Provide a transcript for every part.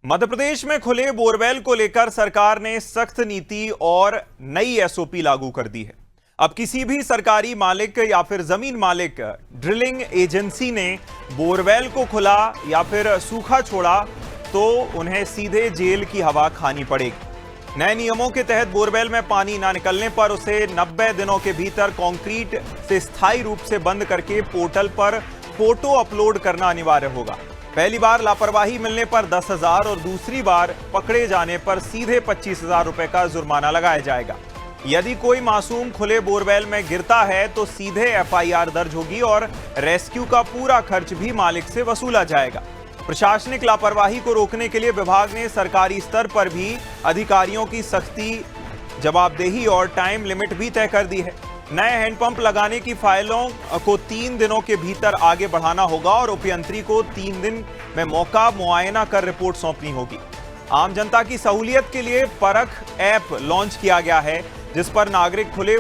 मध्य प्रदेश में खुले बोरवेल को लेकर सरकार ने सख्त नीति और नई एसओपी लागू कर दी है। अब किसी भी सरकारी मालिक या फिर जमीन मालिक ड्रिलिंग एजेंसी ने बोरवेल को खुला या फिर सूखा छोड़ा तो उन्हें सीधे जेल की हवा खानी पड़ेगी। नए नियमों के तहत बोरवेल में पानी ना निकलने पर उसे 90 दिनों के भीतर कंक्रीट से स्थायी रूप से बंद करके पोर्टल पर फोटो अपलोड करना अनिवार्य होगा। पहली बार लापरवाही मिलने पर 10,000 और दूसरी बार पकड़े जाने पर सीधे 25,000 रुपए का जुर्माना लगाया जाएगा। यदि कोई मासूम खुले बोरवेल में गिरता है तो सीधे एफआईआर दर्ज होगी और रेस्क्यू का पूरा खर्च भी मालिक से वसूला जाएगा। प्रशासनिक लापरवाही को रोकने के लिए विभाग ने सरकारी स्तर पर भी अधिकारियों की सख्ती, जवाबदेही और टाइम लिमिट भी तय कर दी है। नए हैंडपंप लगाने की फाइलों को 3 दिनों के भीतर आगे बढ़ाना होगा और उपयंत्री को 3 दिन में मौका मुआयना कर रिपोर्ट सौंपनी होगी। आम जनता की सहूलियत के लिए परख ऐप लॉन्च किया गया है, जिस पर नागरिक खुले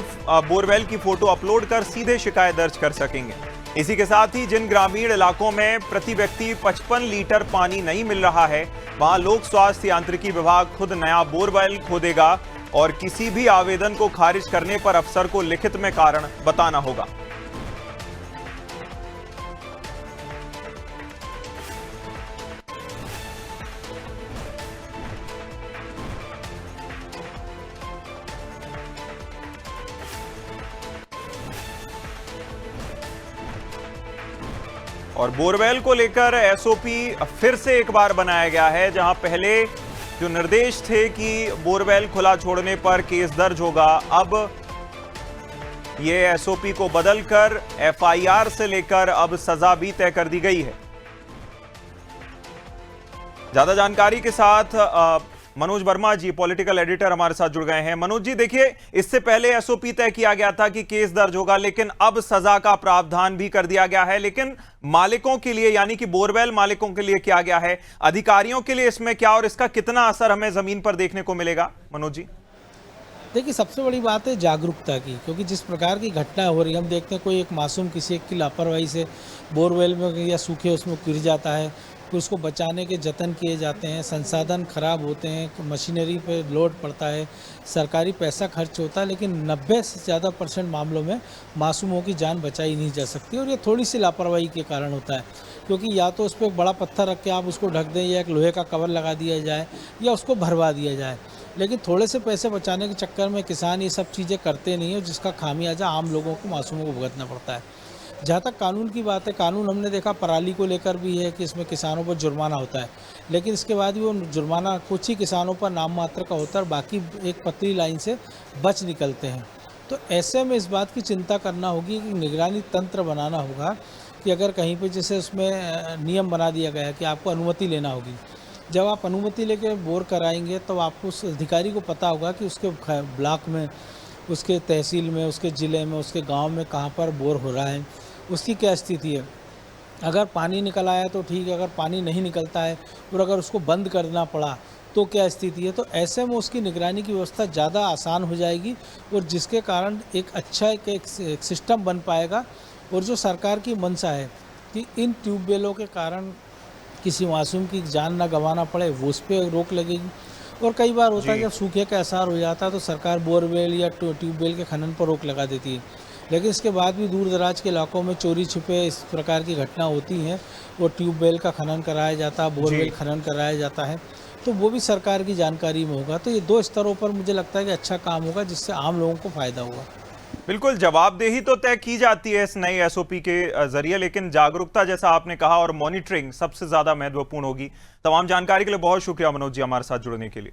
बोरवेल की फोटो अपलोड कर सीधे शिकायत दर्ज कर सकेंगे। इसी के साथ ही जिन ग्रामीण इलाकों में प्रति व्यक्ति 55 लीटर पानी नहीं मिल रहा है, वहां लोक स्वास्थ्य यांत्रिकी विभाग खुद नया बोरवेल खोदेगा और किसी भी आवेदन को खारिज करने पर अफसर को लिखित में कारण बताना होगा। और बोरवेल को लेकर एसओपी फिर से एक बार बनाया गया है, जहां पहले जो निर्देश थे कि बोरवेल खुला छोड़ने पर केस दर्ज होगा, अब ये एसओपी को बदलकर एफआईआर से लेकर अब सजा भी तय कर दी गई है। ज्यादा जानकारी के साथ मनोज वर्मा जी, पॉलिटिकल एडिटर, हमारे साथ जुड़ गए हैं। मनोज जी, देखिए, इससे पहले एसओपी तय किया गया था कि केस दर्ज होगा, लेकिन अब सजा का प्रावधान भी कर दिया गया है। लेकिन मालिकों के लिए, यानी कि बोरवेल मालिकों के लिए क्या गया है, अधिकारियों के लिए इसमें क्या और इसका कितना असर हमें जमीन पर देखने को मिलेगा? मनोज जी, देखिए, सबसे बड़ी बात है जागरूकता की, क्योंकि जिस प्रकार की घटना हो रही है, हम देखते हैं कोई एक मासूम किसी एक की लापरवाही से बोरवेल में या सूखे उसमें गिर जाता है, फिर उसको बचाने के जतन किए जाते हैं, संसाधन खराब होते हैं, मशीनरी पे लोड पड़ता है, सरकारी पैसा खर्च होता है, लेकिन 90 से ज़्यादा % मामलों में मासूमों की जान बचाई नहीं जा सकती। और ये थोड़ी सी लापरवाही के कारण होता है, क्योंकि या तो उस पर एक बड़ा पत्थर रख के आप उसको ढक दें, या एक लोहे का कवर लगा दिया जाए, या उसको भरवा दिया जाए। लेकिन थोड़े से पैसे बचाने के चक्कर में किसान ये सब चीज़ें करते नहीं है, जिसका खामियाजा आम लोगों को, मासूमों को भुगतना पड़ता है। जहाँ तक कानून की बात है, कानून हमने देखा पराली को लेकर भी है कि इसमें किसानों पर जुर्माना होता है, लेकिन इसके बाद भी वो जुर्माना कुछ ही किसानों पर नाम मात्र का होता है और बाकी एक पतली लाइन से बच निकलते हैं। तो ऐसे में इस बात की चिंता करना होगी कि निगरानी तंत्र बनाना होगा कि अगर कहीं पर जैसे उसमें नियम बना दिया गया है कि आपको अनुमति लेना होगी, जब आप अनुमति लेकर बोर कराएंगे तो आपको उस अधिकारी को पता होगा कि उसके ब्लॉक में, उसके तहसील में, उसके ज़िले में, उसके गांव में कहाँ पर बोर हो रहा है, उसकी क्या स्थिति है। अगर पानी निकल आया तो ठीक है, अगर पानी नहीं निकलता है और अगर उसको बंद करना पड़ा तो क्या स्थिति है। तो ऐसे में उसकी निगरानी की व्यवस्था ज़्यादा आसान हो जाएगी और जिसके कारण एक अच्छा एक सिस्टम बन पाएगा। और जो सरकार की मंशा है कि इन ट्यूबवेलों के कारण किसी मासूम की जान ना गंवाना पड़े, वो उस पर रोक लगेगी। और कई बार होता है जब सूखे का असर हो जाता है तो सरकार बोरवेल या ट्यूबवेल के खनन पर रोक लगा देती है, लेकिन इसके बाद भी दूर दराज के इलाकों में चोरी छिपे इस प्रकार की घटना होती हैं और ट्यूबवेल का खनन कराया जाता है, बोरवेल खनन कराया जाता है, तो वो भी सरकार की जानकारी में होगा। तो ये 2 स्तरों पर मुझे लगता है कि अच्छा काम होगा, जिससे आम लोगों को फायदा होगा। बिल्कुल, जवाबदेही तो तय की जाती है इस नई एसओपी के जरिए, लेकिन जागरूकता, जैसा आपने कहा, और मॉनिटरिंग सबसे ज्यादा महत्वपूर्ण होगी। तमाम जानकारी के लिए बहुत शुक्रिया मनोज जी, हमारे साथ जुड़ने के लिए।